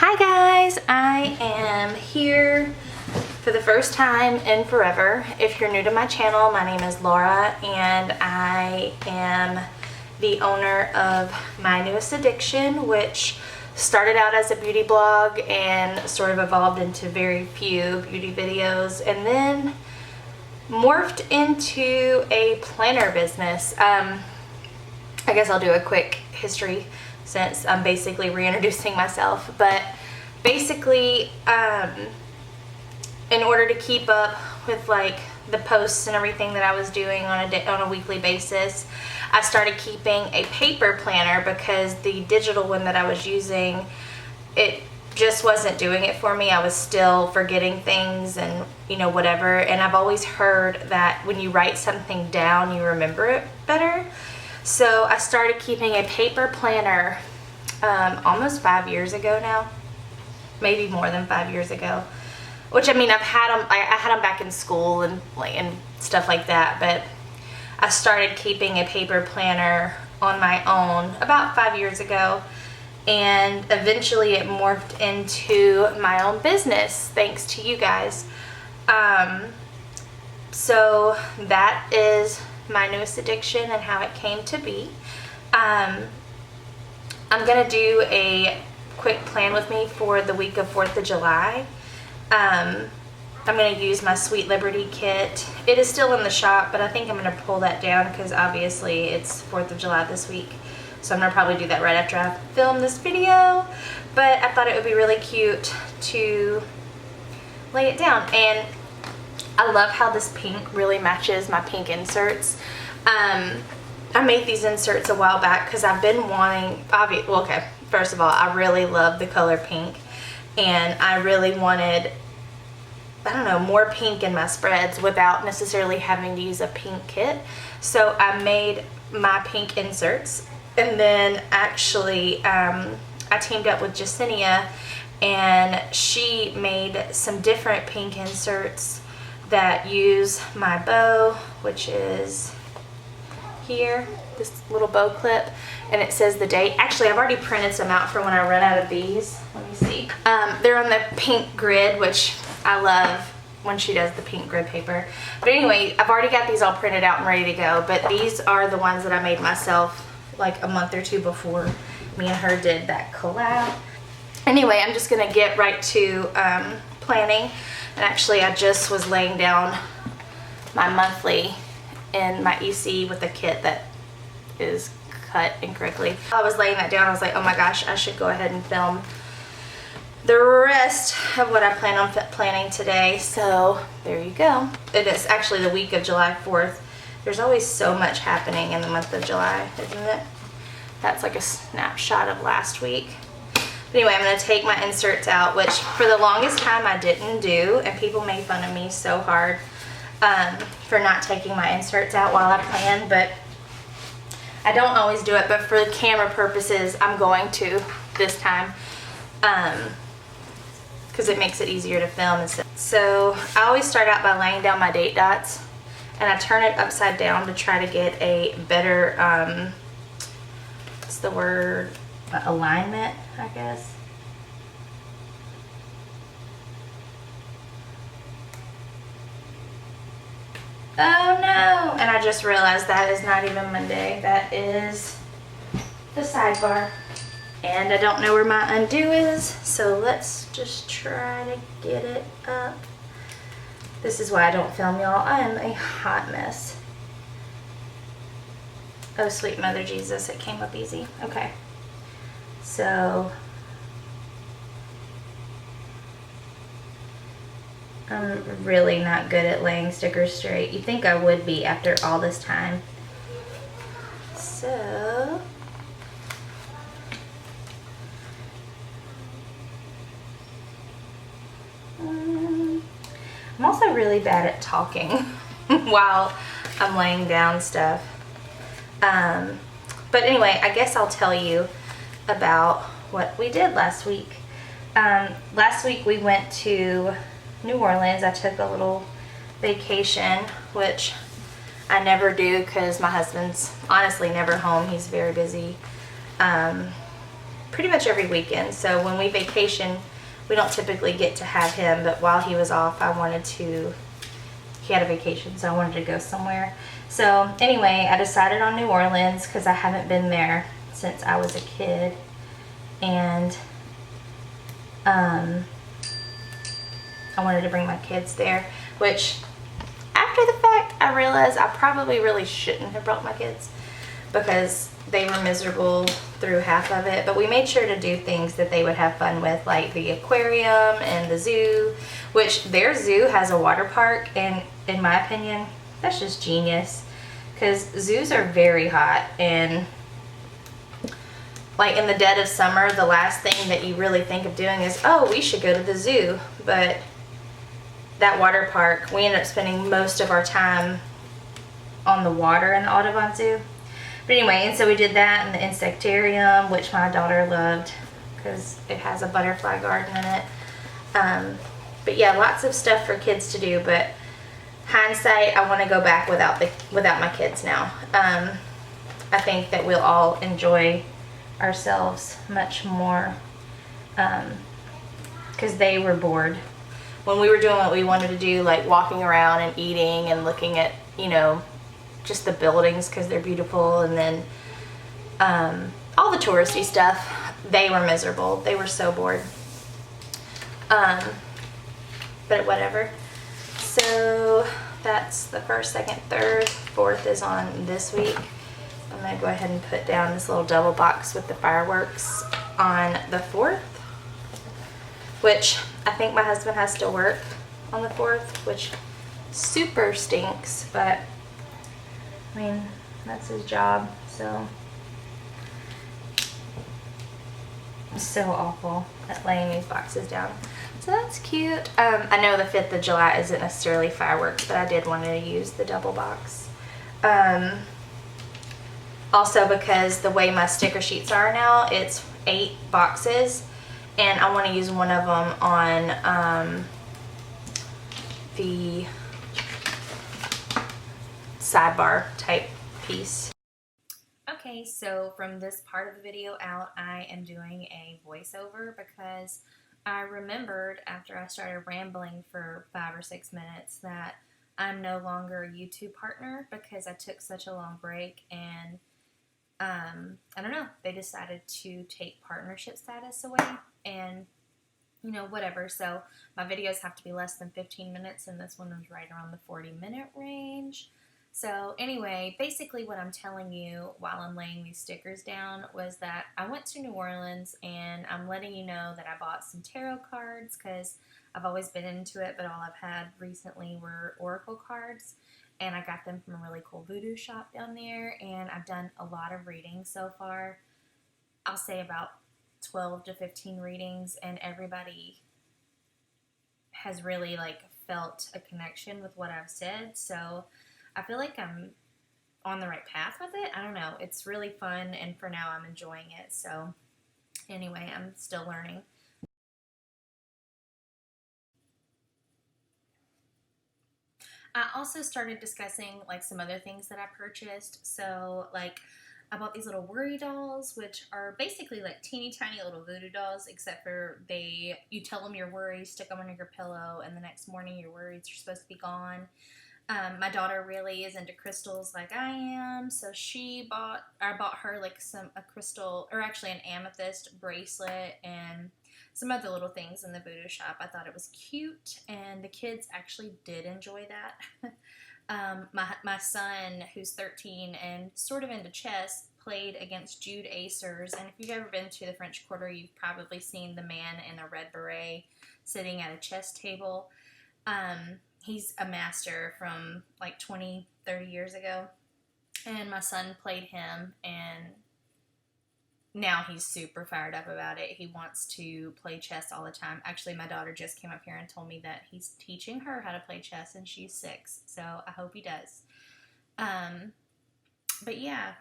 Hi guys, I am here for the first time in forever. If you're new to my channel, my name is Laura and I am the owner of my newest addiction, which started out as a beauty blog and sort of evolved into very few beauty videos and then morphed into a planner business. I guess I'll do a quick history since I'm basically reintroducing myself, but basically in order to keep up with like the posts and everything that I was doing on a weekly basis, I started keeping a paper planner because the digital one that I was using, it just wasn't doing it for me. I was still forgetting things and whatever, and I've always heard that when you write something down you remember it better. So I started keeping a paper planner almost 5 years ago now, maybe more than 5 years ago. Which I mean, I had them back in school and stuff like that. But I started keeping a paper planner on my own about 5 years ago, and eventually it morphed into my own business thanks to you guys. So that is my newest addiction and how it came to be. I'm gonna do a quick plan with me for the week of 4th of July. I'm gonna use my Sweet Liberty kit. It is still in the shop, but I think I'm gonna pull that down because obviously it's 4th of July this week. So I'm gonna probably do that right after I film this video. But I thought it would be really cute to lay it down. And I love how this pink really matches my pink inserts. I made these inserts a while back because I've been wanting, first of all, I really love the color pink, and I really wanted, more pink in my spreads without necessarily having to use a pink kit. So I made my pink inserts, and then actually I teamed up with Jesenia, and she made some different pink inserts that use my bow, which is here, this little bow clip, and it says the date. Actually, I've already printed some out for when I run out of these. Let me see. They're on the pink grid, which I love when she does the pink grid paper. But anyway, I've already got these all printed out and ready to go, but these are the ones that I made myself like a month or two before me and her did that collab. Anyway, I'm just gonna get right to planning. And actually, I just was laying down my monthly in my EC with a kit that is cut incorrectly. I was laying that down, I was like, oh my gosh, I should go ahead and film the rest of what I plan on planning today. So there you go. It is actually the week of July 4th. There's always so much happening in the month of July, isn't it? That's like a snapshot of last week. Anyway, I'm going to take my inserts out, which for the longest time I didn't do, and people made fun of me so hard for not taking my inserts out while I plan, but I don't always do it, but for camera purposes I'm going to this time because it makes it easier to film and stuff. So I always start out by laying down my date dots, and I turn it upside down to try to get a better, what's the word, alignment, I guess. Oh no! And I just realized that is not even Monday. That is the sidebar. And I don't know where my undo is, so let's just try to get it up. This is why I don't film, y'all. I am a hot mess. Oh, sweet Mother Jesus, it came up easy. Okay. So I'm really not good at laying stickers straight. You think I would be after all this time. So I'm also really bad at talking while I'm laying down stuff. But anyway, I guess I'll tell you about what we did last week. Last week we went to New Orleans. I took a little vacation, which I never do because my husband's honestly never home. He's very busy. But pretty much every weekend. So when we vacation, we don't typically get to have him, but while he was off, he had a vacation, so I wanted to go somewhere. So anyway, I decided on New Orleans because I haven't been there since I was a kid. And I wanted to bring my kids there, which after the fact, I realized I probably really shouldn't have brought my kids because they were miserable through half of it. But we made sure to do things that they would have fun with, like the aquarium and the zoo, which their zoo has a water park, and in my opinion, that's just genius because zoos are very hot, and like in the dead of summer, the last thing that you really think of doing is, oh, we should go to the zoo. But that water park, we ended up spending most of our time on the water in the Audubon Zoo. But anyway, and so we did that in the insectarium, which my daughter loved because it has a butterfly garden in it. But yeah, lots of stuff for kids to do. But hindsight, I want to go back without my kids now. I think that we'll all enjoy ourselves much more because they were bored when we were doing what we wanted to do, like walking around and eating and looking at, you know, just the buildings because they're beautiful, and then all the touristy stuff. They were miserable. They were so bored. But whatever. So that's the 1st, 2nd, 3rd. 4th is on this week. I'm going to go ahead and put down this little double box with the fireworks on the 4th, which I think my husband has to work on the 4th, which super stinks, but I mean, that's his job, so it's so awful at laying these boxes down. So that's cute. I know the 5th of July isn't necessarily fireworks, but I did want to use the double box. Also, because the way my sticker sheets are now, it's 8 boxes, and I want to use one of them on the sidebar type piece. Okay, so from this part of the video out, I am doing a voiceover because I remembered after I started rambling for 5 or 6 minutes that I'm no longer a YouTube partner because I took such a long break, and I don't know, they decided to take partnership status away, and you know, whatever. So my videos have to be less than 15 minutes, and this one was right around the 40-minute range. So anyway, basically what I'm telling you while I'm laying these stickers down was that I went to New Orleans, and I'm letting you know that I bought some tarot cards because I've always been into it, but all I've had recently were oracle cards, and I got them from a really cool voodoo shop down there, and I've done a lot of readings so far. I'll say about 12 to 15 readings, and everybody has really like felt a connection with what I've said, so I feel like I'm on the right path with it. I don't know, it's really fun, and for now I'm enjoying it. So anyway, I'm still learning. I also started discussing like some other things that I purchased. So like I bought these little worry dolls, which are basically like teeny tiny little voodoo dolls, except for you tell them your worries, stick them under your pillow, and the next morning your worries are supposed to be gone. My daughter really is into crystals like I am, so I bought her like a crystal, or actually an amethyst bracelet, and some other little things in the voodoo shop. I thought it was cute, and the kids actually did enjoy that. My son, who's 13 and sort of into chess, played against Jude Acers, and if you've ever been to the French Quarter, you've probably seen the man in a red beret sitting at a chess table. He's a master from like 20, 30 years ago, and my son played him, and now he's super fired up about it. He wants to play chess all the time. Actually, my daughter just came up here and told me that he's teaching her how to play chess, and she's 6, so I hope he does. But yeah,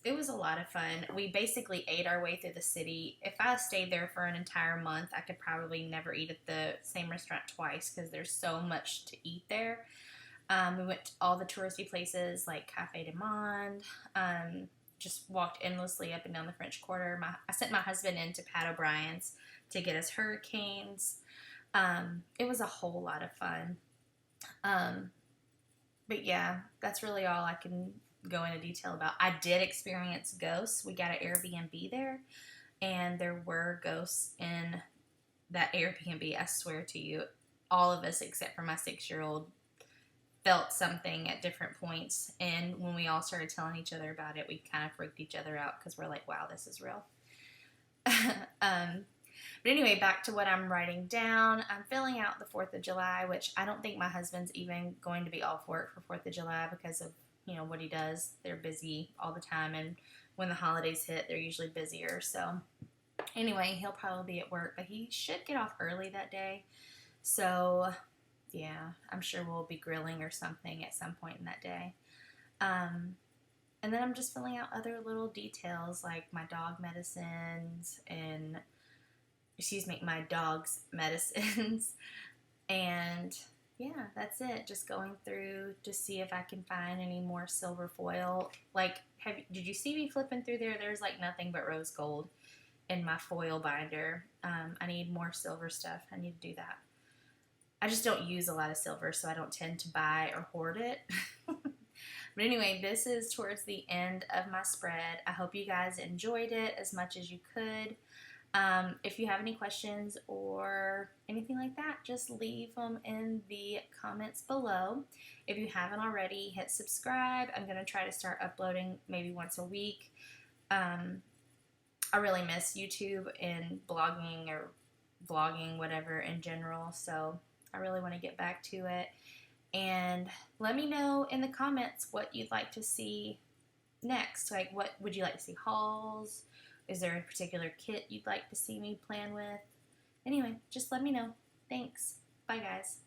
it was a lot of fun. We basically ate our way through the city. If I stayed there for an entire month, I could probably never eat at the same restaurant twice because there's so much to eat there. We went to all the touristy places like Cafe du Monde. just walked endlessly up and down the French Quarter. I sent my husband into Pat O'Brien's to get us hurricanes. It was a whole lot of fun. But yeah, that's really all I can go into detail about. I did experience ghosts. We got an Airbnb there, and there were ghosts in that Airbnb. I swear to you, all of us except for my 6-year-old felt something at different points, and when we all started telling each other about it, we kind of freaked each other out because we're like, wow, this is real. But anyway, back to what I'm writing down. I'm filling out the 4th of July, which I don't think my husband's even going to be off work for 4th of July because of, what he does. They're busy all the time, and when the holidays hit, they're usually busier. So anyway, he'll probably be at work, but he should get off early that day. So yeah, I'm sure we'll be grilling or something at some point in that day. And then I'm just filling out other little details like my dog medicines and, my dog's medicines. And yeah, that's it. Just going through to see if I can find any more silver foil. Like, did you see me flipping through there? There's like nothing but rose gold in my foil binder. I need more silver stuff. I need to do that. I just don't use a lot of silver, so I don't tend to buy or hoard it. But anyway, this is towards the end of my spread. I hope you guys enjoyed it as much as you could. If you have any questions or anything like that, just leave them in the comments below. If you haven't already, hit subscribe. I'm going to try to start uploading maybe once a week. I really miss YouTube and blogging or vlogging, whatever, in general, so I really want to get back to it. And let me know in the comments what you'd like to see next. Like, what would you like to see? Hauls? Is there a particular kit you'd like to see me plan with? Anyway, just let me know. Thanks. Bye, guys.